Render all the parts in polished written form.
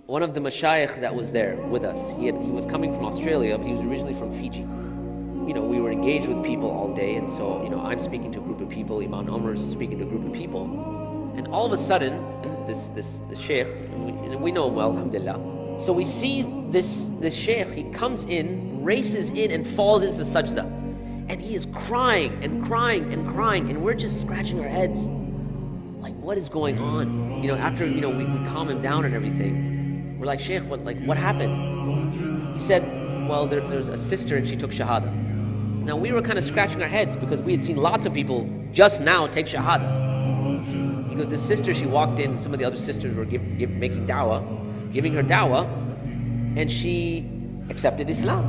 One of the mashayikh that was there with us, he was coming from Australia, but he was originally from Fiji. We were engaged with people all day, and so, I'm speaking to a group of people, Imam Omar is speaking to a group of people, and all of a sudden, this sheikh, and we know him well, alhamdulillah. So we see this sheikh, he comes in, races in, and falls into sajda. And he is crying and crying and crying, and we're just scratching our heads. Like, what is going on? After, we calm him down and everything. We're like, Sheikh, what happened? He said, well, there's a sister and she took Shahada. Now, we were kind of scratching our heads because we had seen lots of people just now take Shahada. He goes, this sister, she walked in, some of the other sisters were making dawah, giving her dawah, and she accepted Islam.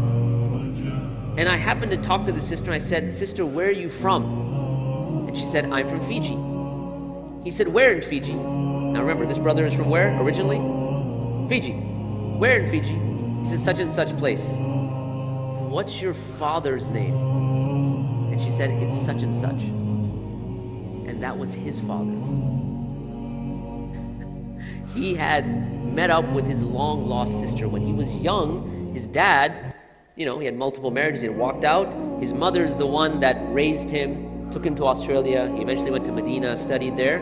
And I happened to talk to the sister, and I said, sister, where are you from? And she said, I'm from Fiji. He said, where in Fiji? Now remember, this brother is from where originally? Fiji. Where in Fiji? He said, such and such place. What's your father's name? And she said, it's such and such. And that was his father. He had met up with his long-lost sister. When he was young, his dad, he had multiple marriages, he had walked out. His mother's the one that raised him, took him to Australia. He eventually went to Medina, studied there.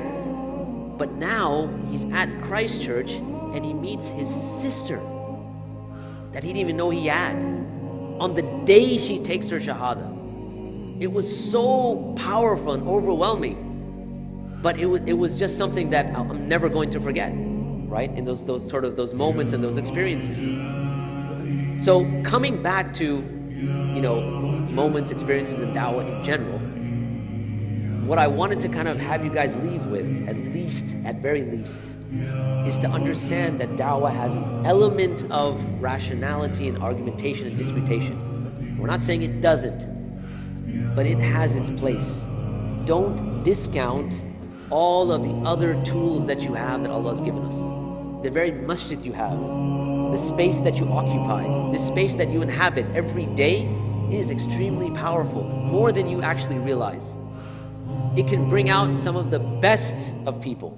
But now he's at Christ Church and he meets his sister that he didn't even know he had on the day she takes her Shahada. It was so powerful and overwhelming, but it was just something that I'm never going to forget, right? In those moments and those experiences. So coming back to, moments, experiences, and dawah in general, what I wanted to kind of have you guys leave with, at very least, is to understand that dawah has an element of rationality and argumentation and disputation. We're not saying it doesn't, but it has its place. Don't discount all of the other tools that you have that Allah has given us. The very masjid you have, the space that you occupy, the space that you inhabit every day is extremely powerful, more than you actually realize. It can bring out some of the best of people.